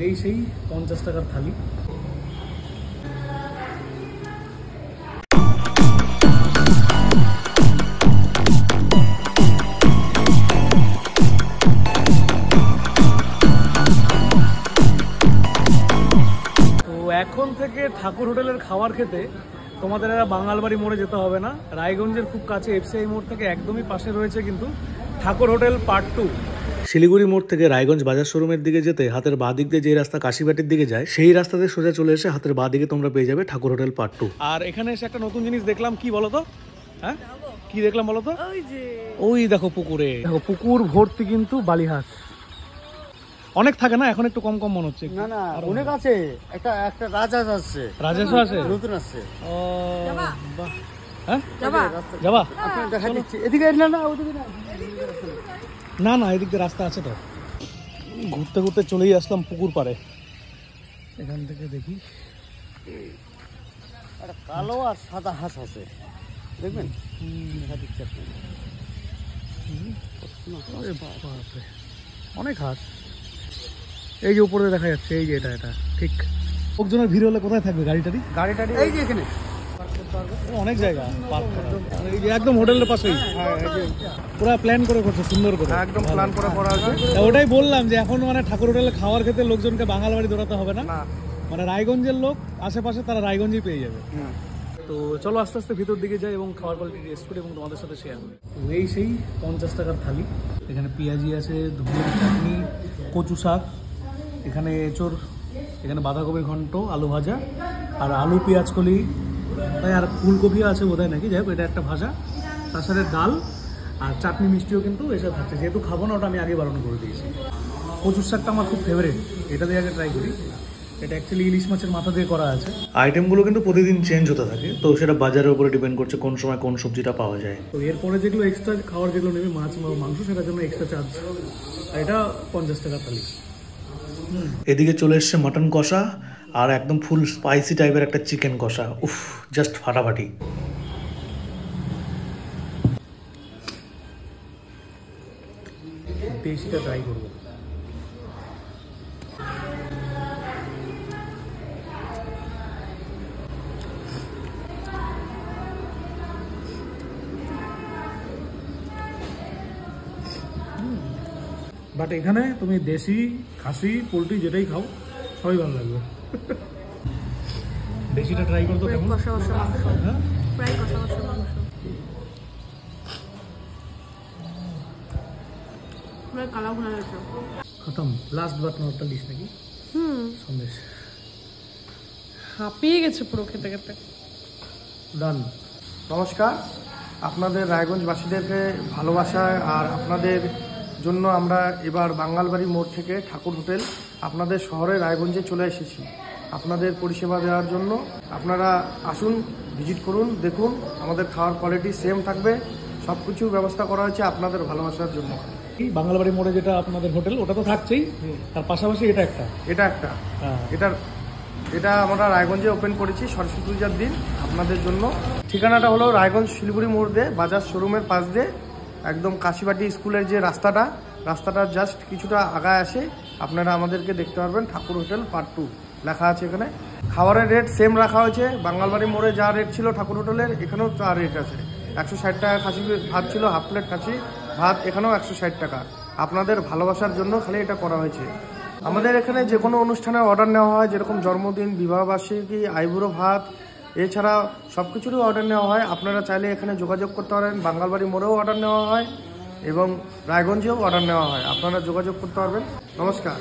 এই সেই 50 টাকার থালি। এখন থেকে ঠাকুর হোটেলের খাবার খেতে তোমাদের বাঙালবাড়ি মোড়ে যেতে হবে না, রায়গঞ্জের খুব কাছে এফসিআই মোড় থেকে একদমই পাশে রয়েছে কিন্তু ঠাকুর হোটেল পার্ট 2। শিলিগুড়ি মোড় থেকে রায়গঞ্জ বাজার শোরুমের দিকে যেতে হাতের বাঁ দিক দিয়ে যে রাস্তা কাশিবাটির দিকে যায় সেই রাস্তাতে সোজা চলে এসে হাতের বাঁ দিকে তোমরা পেয়ে যাবে ঠাকুর হোটেল পার্ট 2। আর এখানে এসে একটা নতুন জিনিস দেখলাম, কি বলতো? হ্যাঁ কি দেখলাম বলতো? ওই দেখো পুকুরে, দেখো পুকুর ভর্তি কিন্তু বালিহাঁস। অনেক থাকে না, এখন একটু কম কম মনে হচ্ছে। না না অনেক আছে, একটা রাজহাঁস আসছে, রাজহাঁসও আছে, নতুন আসছে। ও বাহ, হ্যাঁ যাবা আপনাকে দেখা দিচ্ছি। এদিকে না না ওদিকে না, না না এদিক দিয়ে রাস্তা আছে তো। ঘুরতে ঘুরতে চলেই আসলাম পুকুর পাড়ে। এখান থেকে দেখি একটা কালো আর সাদা হাঁস আছে, দেখবেন দেখা দিচ্ছি আপনাকে। অনেক হাঁস এই যে উপরে দেখা যাচ্ছে, এই যে এটা ঠিক। লোকজনের ভিড় হলে কোথায় থাকবে গাড়িটারি? এই যে এখানে অনেক জায়গা পার্ক করা, এই যে একদম হোটেলের পাশেই। পুরো প্ল্যান করে করছে, সুন্দর করে একদম প্ল্যান করে করা আছে। ওটাই বললাম যে এখন মানে ঠাকুর হোটেলে খাওয়ার খেতে লোকজনকে বাঙাল বাড়ি দৌড়াতে হবে না, মানে রায়গঞ্জের লোক আশেপাশে তারা রায়গঞ্জেই পেয়ে যাবে। তো চলো আস্তে আস্তে ভিতর দিকে যাই এবং খাওয়ার কোয়ালিটি টেস্ট করি এবং তোমাদের সাথে শেয়ার করি। এই সেই 50 টাকার থালি। এখানে পেঁয়াজি আছে, ধুবুর চাটনি, কচু শাক, এখানে এঁচড়, এখানে বাঁধাকপির ঘন্ট, আলু ভাজা আর আলু পেঁয়াজ কলি, তাই আর ফুলকপিও আছে বোধহয় নাকি, যাই হোক এটা একটা ভাজা, তার সাথে ডাল আর চাটনি মিষ্টিও কিন্তু এসব থাকছে। যেহেতু খাবো না ওটা আমি আগে বারণ করে দিয়েছি। কচুর শাকটা আমার খুব ফেভারিট, এটা দিয়ে আগে ট্রাই করি। এটা অ্যাকচুয়ালি ইলিশ মাছের মাথা দিয়ে করা আছে। আইটেমগুলো কিন্তু প্রতিদিন চেঞ্জ হতে থাকে, তো সেটা বাজারের উপরে ডিপেন্ড করছে কোন সময় কোন সবজিটা পাওয়া যায়। তো এরপরে যেগুলো এক্সট্রা খাওয়ার যেগুলো নেবে মাছ বা মাংস, সেটার জন্য এক্সট্রা চার্জ। এটা 50 টাকা থালি। এদিকে চলে এসছে মাটন কষা আর একদম ফুল স্পাইসি টাইপের একটা চিকেন কষা। উফ, জাস্ট ফাটাফাটি। দেশিটা ট্রাই করবো। বাট এখানে তুমি দেশি, খাসি, পোলট্রি যেটাই খাও সবই ভালো লাগবে। দেশিটা ট্রাই করতো কেমন? হ্যাঁ খতম। Last but not the least নাকি? সন্দেশ হাঁপিয়ে গেছে পুরো খেতে খেতে। ডান। নমস্কার, আপনাদের রায়গঞ্জবাসীদেরকে ভালোবাসায় আর আপনাদের জন্য আমরা এবার বাঙালবাড়ি মোড় থেকে ঠাকুর হোটেল আপনাদের শহরে রায়গঞ্জে চলে এসেছি আপনাদের পরিষেবা দেওয়ার জন্য। আপনারা আসুন, ভিজিট করুন, দেখুন, আমাদের খাওয়ার কোয়ালিটি সেম থাকবে, সব কিছু ব্যবস্থা করা হয়েছে আপনাদের ভালোবাসার জন্য। বাঙালবাড়ি মোড়ে যেটা আপনাদের হোটেল ওটা তো থাকছেই, তার পাশাপাশি এটা একটা এটা আমরা রায়গঞ্জে ওপেন করেছি সরস্বতী পূজার দিন আপনাদের জন্য। ঠিকানাটা হলো রায়গঞ্জ শিলিগুড়ি মোড় দিয়ে বাজার শোরুমের পাশ দিয়ে একদম কাশিবাটি স্কুলের যে রাস্তাটা জাস্ট কিছুটা আগায় আসে আপনারা আমাদেরকে দেখতে পারবেন। ঠাকুর হোটেল পার্ট 2 লেখা আছে এখানে। খাবারের রেট সেম রাখা হয়েছে, বাঙালবাড়ি মোড়ে যা রেট ছিল ঠাকুর হোটেলের এখানেও তা রেট আছে। 160 টাকা খাসি ভাত ছিল, হাফ প্লেট খাসি ভাত এখানেও 160 টাকা। আপনাদের ভালোবাসার জন্য খালি এটা করা হয়েছে। আমাদের এখানে যে কোনো অনুষ্ঠানে অর্ডার নেওয়া হয়, যেরকম জন্মদিন, বিবাহবার্ষিকী, আইবুড়ো ভাত, এছাড়া সব কিছুরই অর্ডার নেওয়া হয়। আপনারা চাইলে এখানে যোগাযোগ করতে পারেন। বাঙালবাড়ি মোড়েও অর্ডার নেওয়া হয় এবং রায়গঞ্জেও অর্ডার নেওয়া হয়, আপনারা যোগাযোগ করতে পারবেন। নমস্কার।